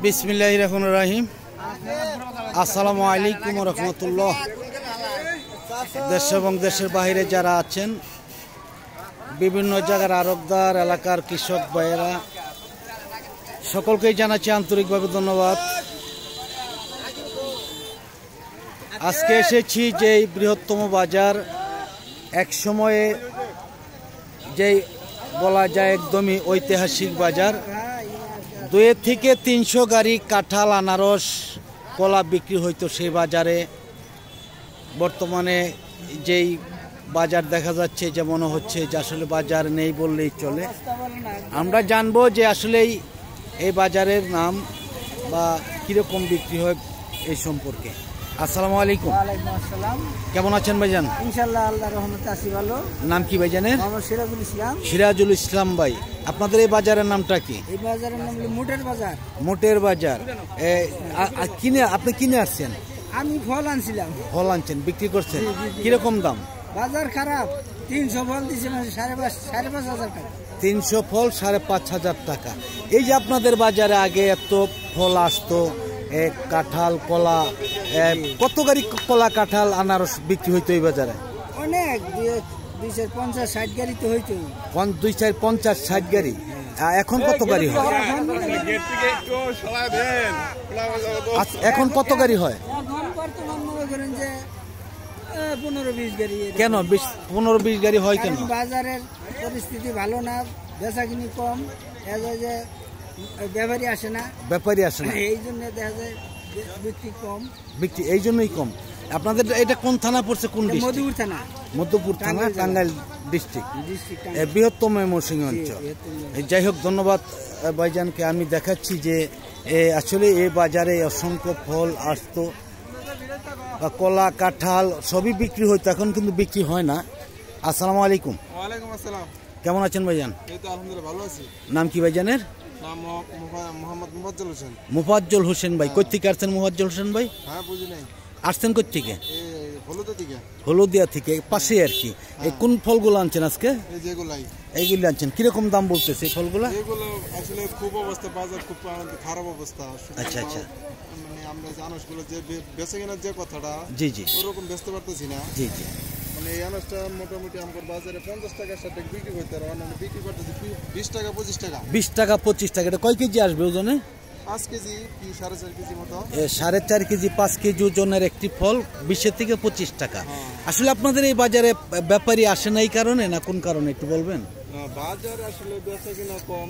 বিসমিল্লাহির রহমানির রহিম। আসসালামু আলাইকুম ওয়া রাহমাতুল্লাহ। দেশ এবং দেশের বাইরে যারা আছেন, বিভিন্ন জায়গার আড়তদার, এলাকার কৃষক ভাইয়েরা, সকলকেই জানাচ্ছি আন্তরিকভাবে ধন্যবাদ। আজকে এসেছি যে বৃহত্তম বাজার, এক সময়ে যেই বলা যায় একদমই ঐতিহাসিক বাজার। 2 থেকে 300 গাড়ি কাঁঠাল, আনারস, কলা বিক্রি হইতো সেই বাজারে। বর্তমানে যেই বাজার দেখা যাচ্ছে, যে মনে হচ্ছে যে আসলে বাজার নেই বললেই চলে। আমরা জানবো যে আসলেই এই বাজারের নাম বা কীরকম বিক্রি হয় এই সম্পর্কে। আসসালামু আলাইকুম। ওয়ালাইকুম আসসালাম। কেমন আছেন ভাইজান? ইনশাআল্লাহ আল্লাহর রহমতে আছি ভালো। নাম কি ভাইজানের? মোহাম্মদ সিরাজুল ইসলাম। সিরাজুল ইসলাম ভাই, আপনাদের এই বাজারের নামটা কি? এই বাজারের নাম হলো মোটের বাজার। মোটের বাজার। আপনি কিনে আসছেন? আমি ফল আনছিলাম। ফল আনছেন, বিক্রি করছেন? কিরকম দাম? বাজার খারাপ। 300 ফল দিছে, মানে 5,500 টাকা। 300 ফল 5,500 টাকা। এই যে আপনাদের বাজারে আগে এত ফল আসতো, কাঁঠাল, কলা, কত গাড়ি কলা, কাঁঠাল, আনারস বিক্রি হইতো এই বাজারে? অনেক, 250-60 গাড়ি তো হইতো। 250-60 গাড়ি। এখন কত গাড়ি হয়? এখন কত গাড়ি হয়? এখন বর্তমান মনে করেন যে 15-20 গাড়ি। কেন 15-20 গাড়ি হয় কেন? বাজারের পরিস্থিতি ভালো না, বেচাকিনি কম, যে ব্যাপারী আসে না। ব্যাপারী আসে না, এই জন্য দেখা যায় বিক্রি কম। বিক্রি এই জন্যই কম। আপনাদের এটা কোন থানা পড়ছে? কোন ডিস্ট্রিক্ট? মধুপুর থানা। মধুপুর থানা, টাঙ্গাইল ডিস্ট্রিক্ট, বৃহত্তম ময়মনসিংহ অঞ্চল। যাই হোক, ধন্যবাদ ভাইজানকে। আমি দেখাচ্ছি যে আসলে এই বাজারে অসংখ্য ফল আসতো, কলা, কাঁঠাল সবই বিক্রি হইতো, এখন কিন্তু বিক্রি হয় না। আসসালামু আলাইকুম। ওয়ালাইকুম আসসালাম। কেমন আছেন ভাইজান? এই তো আলহামদুলিল্লাহ ভালো আছি। নাম কি ভাইজানের? নাম মোহাম্মদ মুফাজ্জল হোসেন। মুফাজ্জল হোসেন ভাই, কই থেকে আসছেন মুফাজ্জল হোসেন ভাই? হ্যাঁ, বুঝি নাই। আসছেন কই থেকে? হলুদিয়া থেকে। হলুদিয়া থেকে, পাশে আর কি। এই কোন ফলগুলো আনছেন আজকে? এই যেগুলাই, এইগুলি আনছেন। কিরকম দাম বলতেছে এই ফলগুলো? এগুলো আসলে খুব অবস্থা, বাজার খুব খারাপ অবস্থা। আচ্ছা আচ্ছা। মানে আমরা যে আনাজগুলো যে বেচে কেনার যে কথাটা, জি জি, ওরকম বেচতে পারতেছি না। জি জি। মানে এই আনাজটা মোটামুটি আমার বাজারে 50 টাকার সাথে বিক্রি করতে, আর অন্যান্য বিক্রি করতেছি 20 টাকা 25 টাকা। 20 টাকা 25 টাকা। এটা কয় কেজি আসবে ওজনে? 5 কেজি কি 4.5 কেজি মতো। 4.5 কেজি 5 কেজি ওজনের একটি ফল 20 থেকে 25 টাকা। আসলে আপনাদের এই বাজারে ব্যাপারী আসে না এই কারণে, না কোন কারণে একটু বলবেন? বাজার আসলে বেচা কিনা কম।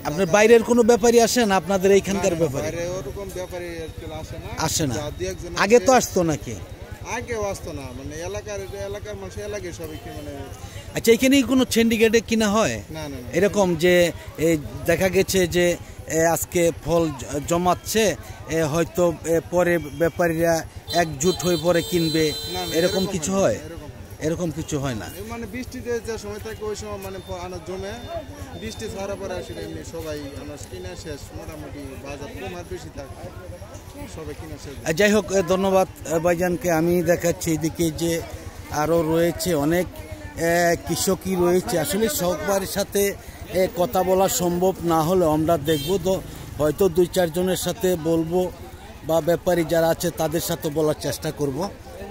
আপনার বাইরের কোনো ব্যাপারী আসে না আপনাদের এইখানকার ব্যাপারী? ওরকম ব্যাপারী আসে না। আসে না। আগে তো আসতো নাকি? আগেও আসতো না, মানে এলাকার মানুষ এলাকায় সবাই মানে। আচ্ছা, এখানে কোনো সিন্ডিকেটে কিনা হয়? না না, এরকম যে দেখা গেছে যে আজকে ফল জমাচ্ছে, হয়তো পরে ব্যাপারীরা একজুট হয়ে পরে কিনবে, এরকম কিছু হয়? এরকম কিছু হয় না। মানে বৃষ্টিতে যে সময় থাকে ওই সময় মানে আনাজ জমে, বৃষ্টি ছাড়া পরে আসলে এমনি সবাই আনাজ কিনা শেষ, মোটামুটি বাজার কম আর বেশি থাকে, সবাই কিনা শেষ। যাই হোক, ধন্যবাদ ভাইজানকে। আমি দেখাচ্ছি এদিকে যে আরও রয়েছে অনেক কৃষকই রয়েছে। আসলে সবার সাথে কথা বলা সম্ভব না হলেও আমরা দেখবো তো, হয়তো 2-4 জনের সাথে বলবো, বা ব্যাপারী যারা আছে তাদের সাথে বলার চেষ্টা করব।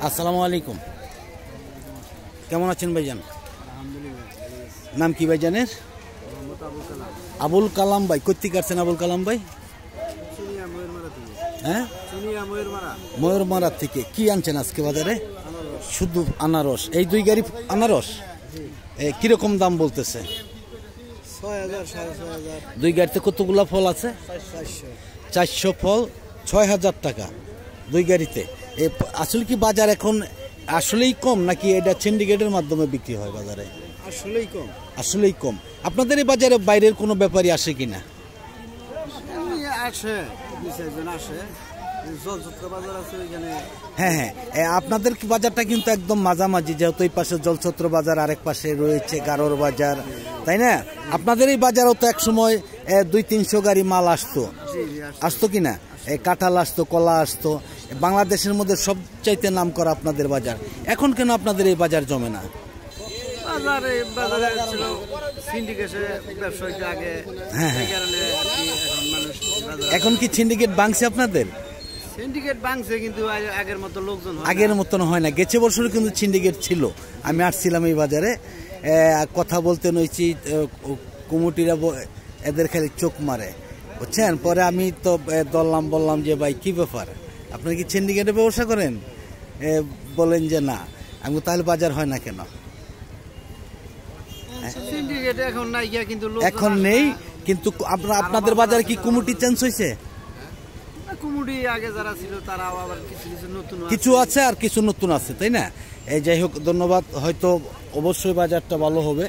আসসালামু আলাইকুম। কেমন আছেন ভাইজান? নাম কি ভাইজানের? আবুল কালাম ভাই। কোথেকে আসছেন আবুল কালাম ভাই? হ্যাঁ, ময়ূরমারা থেকে। কি আনছেন আজকে বাজারে? শুধু আনারস। এই 2 গাড়ি আনারস কিরকম দাম বলতেছে? 6,000-6,500। 2 গাড়িতে কতগুলা ফল আছে? 400 ফল 6,000 টাকা 2 গাড়িতে। আসলে কি বাজার এখন আসলেই কম, নাকি এটা সিন্ডিকেটের মাধ্যমে বিক্রি হয় বাজারে? আসলেই কম। আসলেই কম। আপনাদের এই বাজারে বাইরের কোনো ব্যাপারী আসে কিনা? আসে, 2-4 জন আসে। জলছত্র বাজার আছে ওইখানে। হ্যাঁ হ্যাঁ, আপনাদের বাজারটা কিন্তু একদম মাঝামাঝি, যেহেতু এই পাশে জলছত্র বাজার, আরেক পাশে রয়েছে গারোর বাজার, তাই না? আপনাদের এই বাজারও তো এক সময় 200-300 গাড়ি মাল আসতো কিনা? কাঁঠাল আসতো, কলা আসতো। বাংলাদেশের মধ্যে সবচাইতে নাম করা আপনাদের বাজার। এখন কেন আপনাদের এই বাজার জমে না? বাজারে ছিল সিন্ডিকেটে ব্যবসায়ীকে আগে, এই কারণে এখন মানুষ এখন কি সিন্ডিকেট ভাঙছে আপনাদের? সিন্ডিকেট ভাঙছে কিন্তু আগের মতো লোকজন হয় না। আগের মতন হয় না। গেছে বছর কিন্তু সিন্ডিকেট ছিল, আমি আসছিলাম এই বাজারে, কথা বলতে নইছি, কুমুটিরা এদের খালি চোখ মারে, বুঝছেন। পরে আমি তো বললাম যে ভাই কি ব্যাপার, আপনারা কি সিন্ডিকেটে ব্যবসা করেন? বলেন যে না। আমি তাহলে বাজার হয় না কেন? সিন্ডিকেট এখন নাই কিন্তু এখন নেই, কিন্তু আপনাদের বাজারে কি কুমুটি চেঞ্জ হয়েছে? কুমুটি আগে যারা ছিল তারা আবার কিছু নতুন কিছু আছে আর কিছু নতুন আছে, তাই না? যাই হোক, ধন্যবাদ। হয়তো অবশ্যই বাজারটা ভালো হবে।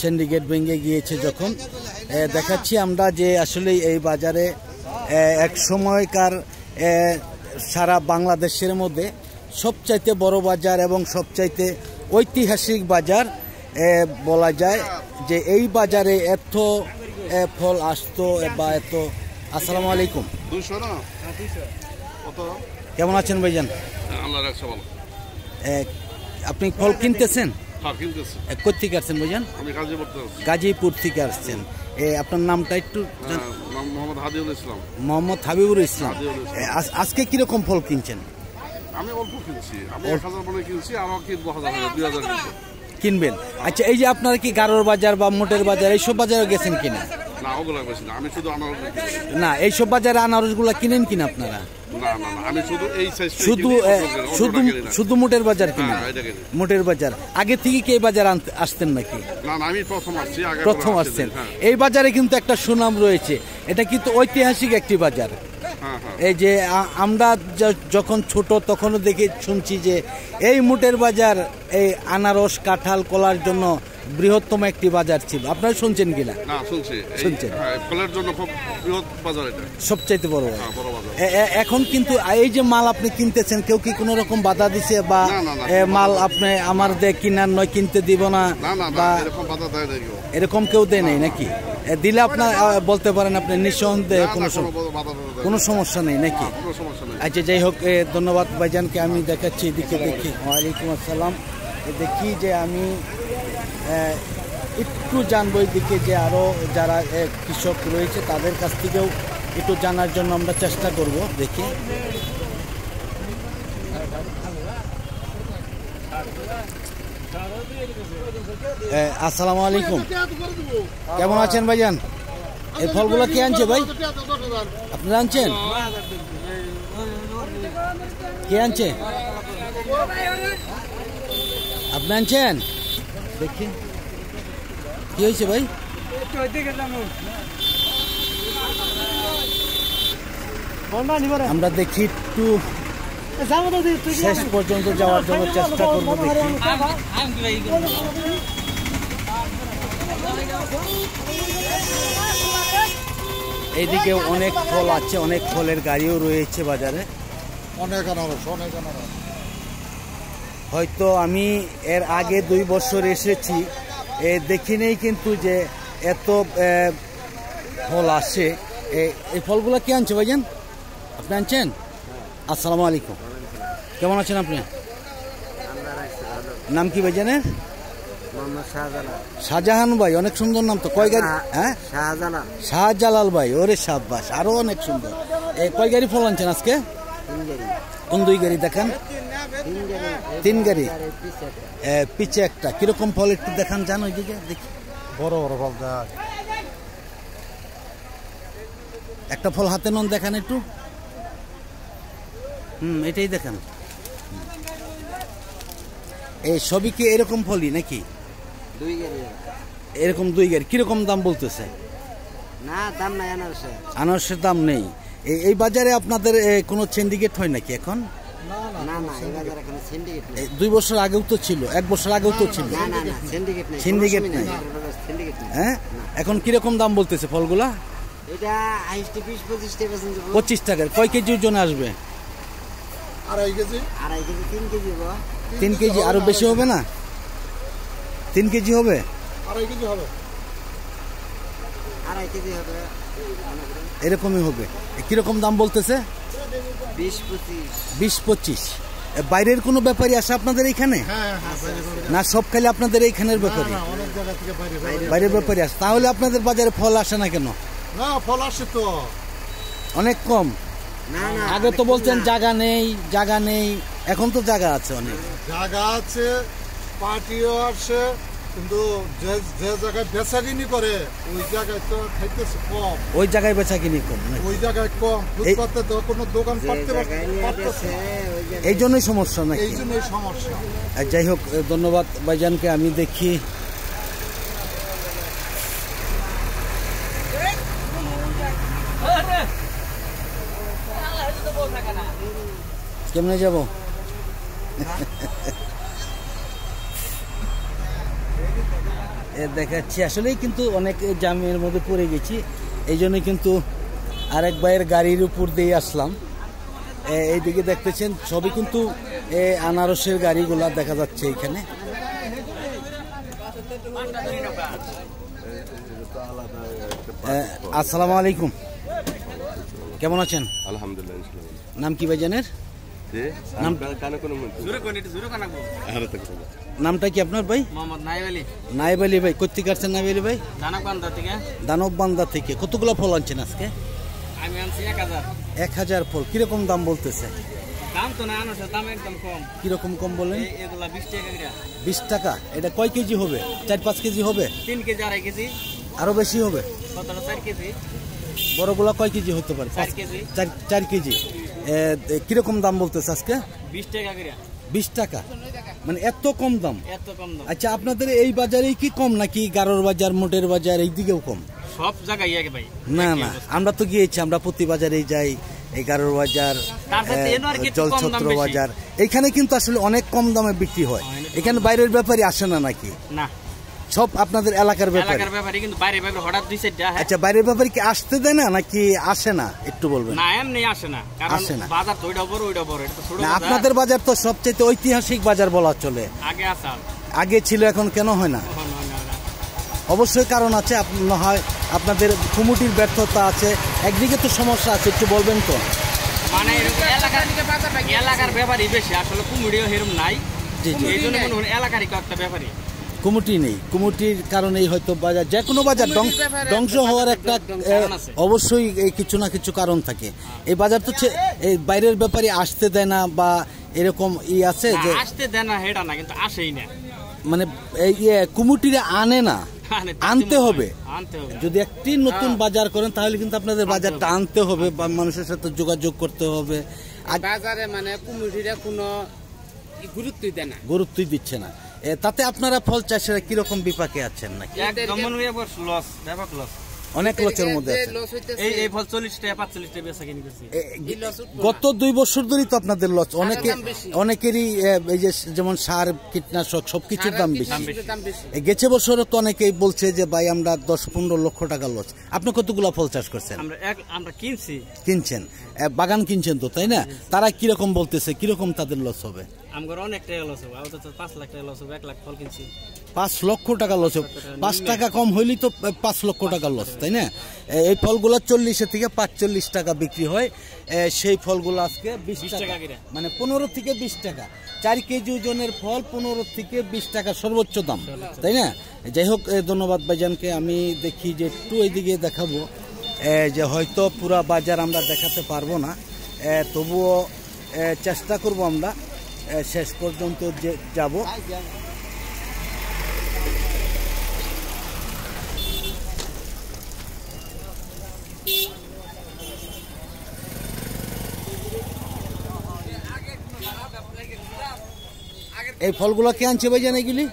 সিন্ডিকেট ভেঙে গিয়েছে যখন দেখাচ্ছি আমরা যে আসলে এই বাজারে এক সময়কার সারা বাংলাদেশের মধ্যে সবচাইতে বড় বাজার এবং সবচাইতে ঐতিহাসিক বাজার বলা যায়, যে এই বাজারে এত ফল আসতো বা এত। আসসালামু আলাইকুম, কেমন আছেন ভাইজান? আপনি ফল কিনতেছেন? কোথা থেকে আসছেন ভাইজান? গাজীপুর থেকে আসছেন। আপনার নামটা একটু? মোহাম্মদ হাবিবুর ইসলাম। আজকে কিরকম ফল কিনছেন? আমি অল্প কিনছি, আমি 1000 বলে কিনছি, আরো কিনবো 2000 কিনবেন। আচ্ছা, এই যে আপনারা কি গারোর বাজার বা মোটের বাজার এইসব বাজারে গেছেন কিনা? না, ওগুলা বেশি না, আমি শুধু আনারস কিনি। না, এইসব বাজারে আনারসগুলা কিনেন কিনা আপনারা? না না না, আমি শুধু এই সাইজ, শুধু মোটের বাজার কিনেন? মোটের বাজার। আগে থেকে কি এই বাজার আসতেন নাকি? না না, আমি প্রথম আসছি। প্রথম আসছেন। এই বাজারে কিন্তু একটা সুনাম রয়েছে, এটা কিন্তু ঐতিহাসিক একটি বাজার। এই যে আমরা যখন ছোট তখনও দেখে শুনছি যে এই মোটের বাজার এই আনারস কাঁঠাল কলার জন্য বৃহত্তম একটি বাজার ছিল। আপনারা শুনছেন কিনা? না, শুনছি। শুনছেন? ফলের জন্য খুব বৃহৎ বাজার, এটা সবচাইতে বড় বাজার। এখন কিন্তু এই যে মাল আপনি কিনতেছেন, কেউ কি কোনো রকম বাধা দিছে বা মাল আপনি আমার কিনার নয় কিনতে দিব না বা এরকম কেউ দেয় নাই নাকি? দিলে আপনার বলতে পারেন আপনি নিঃসন্দেহে কোনো সমস্যা নেই নাকি? আচ্ছা, যাই হোক, ধন্যবাদ ভাইজানকে। আমি দেখাচ্ছি এদিকে, দেখি। ওয়ালাইকুম আসসালাম। দেখি যে আমি একটু জানবো এদিকে যে আরও যারা কৃষক রয়েছে তাদের কাছ থেকেও একটু জানার জন্য আমরা চেষ্টা করব। দেখি। আসসালামু আলাইকুম, কেমন আছেন ভাইজান? এই ফলগুলো কে আনছে ভাই? আপনারা আনছেন? কে আনছে? আপনি আনছেন? দেখি কি হয়েছে ভাই? আমরা দেখি একটু শেষ পর্যন্ত যাওয়ার জন্য চেষ্টা করবো। দেখি এইদিকে অনেক ফল আছে, অনেক ফলের গাড়িও রয়েছে বাজারে। হয়তো আমি এর আগে 2 বছর এসেছি, দেখি নেই কিন্তু যে এত ফল আসে। এই ফলগুলো কে আনছে ভাইজান? আপনি আনছেন? আসসালামু আলাইকুম, কেমন আছেন আপনি? নাম কি ভাইজানের? শাহজাহান ভাই, অনেক সুন্দর নাম তো। কয় গাড়ি? হ্যাঁ, শাহজালাল ভাই। ওরে সাব্বাস, আরো অনেক সুন্দর। কয় গাড়ি ফল আনছেন আজকে? কোন 2 গাড়ি দেখান? 3 গাড়ি। পিছে একটা। কিরকম ফল একটু দেখান, জানো ওইদিকে দেখি। বড় বড় ফল দেখ। একটা ফল হাতে নন, দেখান একটু। এটাই দেখান। এই সবই কি এরকম ফলই নাকি? 2 গাড়ি। এরকম 2 গাড়ি। কিরকম দাম বলতেছে? না, দাম নাই আনারসের দাম নেই। এই বাজারে আপনাদের কোনো সিন্ডিকেট হয় নাকি এখন? না না, এই বাজারে এখন সিন্ডিকেট নেই। 2 বছর আগেও তো ছিল, 1 বছর আগেও তো ছিল। না না না, সিন্ডিকেট নেই। সিন্ডিকেট নেই। হ্যাঁ, এখন কিরকম দাম বলতেছে ফলগুলা? এটা 20-25 টাকা। 25 টাকার। কয় কেজি ওজন আসবে? 2.5 কেজি। 2.5 কেজি, 3 কেজি হবে। 3 কেজি। আরো বেশি হবে না? 3 কেজি হবে? 2.5 কেজি হবে। 2.5 কেজি হবে, এরকমই হবে। কিরকম দাম বলতেছে? 20-25। বাইরের কোনো ব্যাপারী আসে আপনাদের এইখানে? না, সব খালি আপনাদের এইখানের ব্যাপারী? বাইরের ব্যাপারী আসে। তাহলে আপনাদের বাজারে ফল আসে না কেন? না, ফল আসে তো। অনেক কম। না না আগে তো বলছেন জায়গা নেই, এখন তো জায়গা আছে অনেক। জায়গা আছে, পার্টিও আছে, কিন্তু যে জায়গায় বেচাকিনি করে ওই জায়গায় তো খাইতেছে কম। ওই জায়গায় বেচা কিনি কম নাকি? ওই জায়গায় কম, ফুটপাতে তো কোনো দোকান পারতেছে এই জন্যই সমস্যা নাকি? এই জন্যই সমস্যা। যাই হোক, ধন্যবাদ ভাইজানকে। আমি দেখি কেমনে যাব। দেখাচ্ছি আসলেই কিন্তু অনেক জামের মধ্যে পড়ে গেছি, এই জন্য কিন্তু আরেক ভাইয়ের গাড়ির উপর দিয়ে আসলাম। এইদিকে দেখতেছেন সবই কিন্তু আনারসের গাড়িগুলা দেখা যাচ্ছে এখানে। আসসালামু আলাইকুম, কেমন আছেন? আলহামদুলিল্লাহ। নাম কি ভাইজানের? নামটা কি আপনার ভাই? নাইব আলী ভাই। কোথেকে আসছেন নাইব আলী ভাই? দানববান্ধা থেকে। কতগুলো ফল আনছেন আজকে? আমি আনছি 1000। 1000 ফল। কিরকম দাম বলতেছে? দাম তো না, আনারসের দাম একদম কম। কিরকম কম বলেন? এগুলা 20 টাকা করে। 20 টাকা। এটা কয় কেজি হবে? 4-5 কেজি হবে? 3 কেজি, 2.5 কেজি। আরো বেশি হবে? কতটা? 4 কেজি। বড়গুলা কয় কেজি হতে পারে? 4 কেজি। 4 কেজি। কিরকম দাম বলতেছে আজকে? 20 টাকা করে। 20 টাকা, মানে এত কম দাম? এত কম দাম। আচ্ছা, আপনাদের এই বাজারেই কি কম নাকি গারোর বাজার, মোটের বাজার এই দিকেও কম? সব জায়গায় এক ভাই। না না, আমরা তো গিয়েছি, আমরা প্রতি বাজারেই যাই। এই গারোর বাজার, জলছত্র বাজার, এখানে কিন্তু আসলে অনেক কম দামে বিক্রি হয়। এখানে বাইরের ব্যাপারী আসে না নাকি? না, সব আপনাদের এলাকার ব্যাপারী। কিন্তু বাইরের ব্যাপারে হঠাৎ 2-4টা। আচ্ছা, বাইরের ব্যাপারী কি আসতে দেয় না নাকি আসে না একটু বলবেন? না, এমনি আসে না, কারণ বাজার তো ওইটা বড়, ওইটা বড়, এটা তো ছোট বাজার। আপনাদের বাজার তো সবচেয়ে ঐতিহাসিক বাজার বলা চলে। আগে আসা, আগে ছিল, এখন কেন হয় না? অবশ্যই কারণ আছে, না হয় আপনাদের কমিটির ব্যর্থতা আছে, একদিকে তো সমস্যা আছে, একটু বলবেন তো। মানে এলাকার ব্যাপারই বেশি, আসলে কুমিরিও হেরম নাই। এই জন্য মনে হয় এলাকারই কয়েকটা ব্যাপারী। কমিটি নেই, কমিটির কারণেই হয়তো বাজার, যে কোনো বাজার ধ্বংস হওয়ার একটা অবশ্যই কিছু না কিছু কারণ থাকে। এই বাজার তো এই বাইরের ব্যাপারে আসতে দেয় না, বা এরকম আছে যে আসতে দেয় না, হেটা না, কিন্তু আসেই না, মানে এই কমিটিরা আনে না, আনতে হবে। যদি একটি নতুন বাজার করেন তাহলে কিন্তু আপনাদের বাজারটা আনতে হবে, বা মানুষের সাথে যোগাযোগ করতে হবে। বাজারে মানে কমিটিরা কোনো গুরুত্বই দিচ্ছে না। তাতে আপনারা ফল চাষেরা কিরকম বিপাকে আছেন নাকি? অনেক লসের মধ্যে এই ফল 40 টাকা 45 টাকা বেচা কিনি করছি। গত 2 বছর ধরেই তো আপনাদের লস। অনেকেরই এই যে যেমন সার, কীটনাশক সবকিছুর দাম বেশি। গেছে বছরও তো অনেকেই বলছে যে ভাই আমরা 10-15 লক্ষ টাকা লস। আপনি কতগুলা ফল চাষ করছেন? আমরা কিনছেন, বাগান কিনছেন তো, তাই না? তারা কিরকম বলতেছে, কিরকম তাদের লস হবে? আমার অনেক টাকা লস হবে, 5 লাখ টাকা লস হবে। 1 লাখ ফল কিনছি, 5 লক্ষ টাকা লস হবে। 5 টাকা কম হইলেই তো 5 লক্ষ টাকা লস, তাই না? এই ফলগুলো 40 থেকে 45 টাকা বিক্রি হয়। সেই ফলগুলো আজকে 20 টাকা, মানে 15 থেকে 20 টাকা। 4 কেজি ওজনের ফল 15 থেকে 20 টাকা সর্বোচ্চ দাম, তাই না? যাই হোক, ধন্যবাদ ভাইজানকে। আমি দেখি যে একটু এইদিকে দেখাবো, যে হয়তো পুরা বাজার আমরা দেখাতে পারবো না, তবুও চেষ্টা করব আমরা শেষ পর্যন্ত যাব। এই ফলগুলো কে আনছে ভাইজান? এগুলি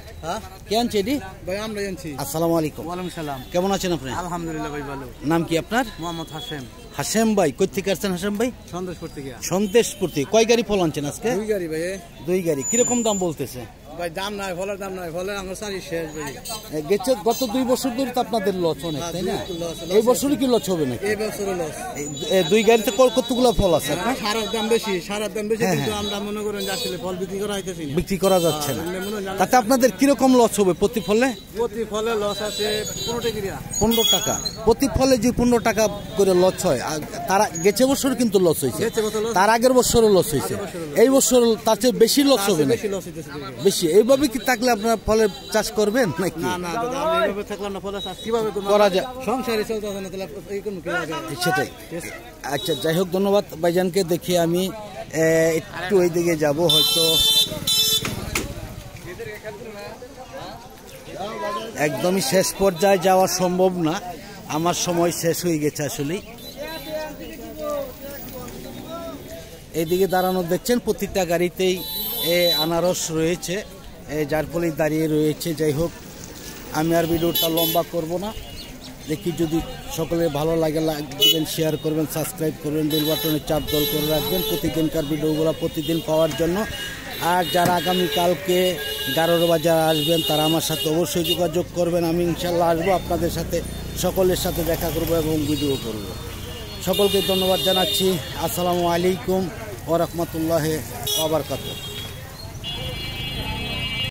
কে আনছে? এটি ভাই আমরা আনছি। আসসালামু আলাইকুম। ওয়ালাইকুম সালাম। কেমন আছেন আপনি? আলহামদুলিল্লাহ ভাই, ভালো। নাম কি আপনার? মোহাম্মদ হাশেম। হাশেম ভাই, কোথেকে আসছেন হাশেম ভাই? সন্দেশপুর থেকে। সন্দেশপুর থেকে। কয় গাড়ি ফল আনছেন আজকে? 2 গাড়ি ভাই। 2 গাড়ি। কিরকম দাম বলতেছে ভাই? দাম নাই, ফলের দাম নাই, ফলের আমার সারি শেষ ভাই। গেছে গত 2 বছর ধরে তো আপনাদের লস অনেক, তাই না? এই বছরই কি লস হবে নাকি? এই বছরও লস। 2 গাড়িতে কতগুলো ফল আছে আপনার? সারার দাম বেশি, কিন্তু আমরা মনে করেন যে আসলে ফল বিক্রি করা হইতেছি না, বিক্রি করা যাচ্ছে না। তাতে আপনাদের কিরকম লস হবে প্রতি ফলে? প্রতি ফলে লস আছে 15 টাকা। প্রতি ফলে যে 15 টাকা করে লস হয়, তারা গেছে বছর কিন্তু লস হয়েছে, তার আগের বছরও লস হয়েছে। এই বছর তার চেয়ে বেশি লস হবে না? বেশি। এইভাবে কি থাকলে আপনারা ফলের চাষ করবেন নাকি? না না দাদা, আমি এইভাবে থাকলাম না, ফলে চাষ কিভাবে করবো? করা যায় সংসারে চলতেছে না, তাহলে এই কোনো কি লাগে? সেটাই। আচ্ছা, যাই হোক, ধন্যবাদ ভাইজানকে। দেখি আমি একটু ওইদিকে যাব, হয়তো একদমই শেষ পর্যায়ে যাওয়া সম্ভব না, আমার সময় শেষ হয়ে গেছে আসলেই। এইদিকে দাঁড়ানো দেখছেন, প্রতিটা গাড়িতেই আনারস রয়েছে, যার ফলেই দাঁড়িয়ে রয়েছে। যাই হোক, আমি আর ভিডিওটা লম্বা করব না। দেখি যদি সকলে ভালো লাগে, লাইক দিবেন, শেয়ার করবেন, সাবস্ক্রাইব করবেন, বেল বাটনে চাপ দল করে রাখবেন প্রতিদিনকার ভিডিওগুলো প্রতিদিন পাওয়ার জন্য। আর যারা আগামীকালকে গারোর বাজার আসবেন তারা আমার সাথে অবশ্যই যোগাযোগ করবেন। আমি ইনশাল্লাহ আসবো, আপনাদের সাথে সকলের সাথে দেখা করব এবং ভিডিও করব। সকলকে ধন্যবাদ জানাচ্ছি। আসসালামু আলাইকুম ওয়া রাহমাতুল্লাহি ওয়া বারাকাতুহু।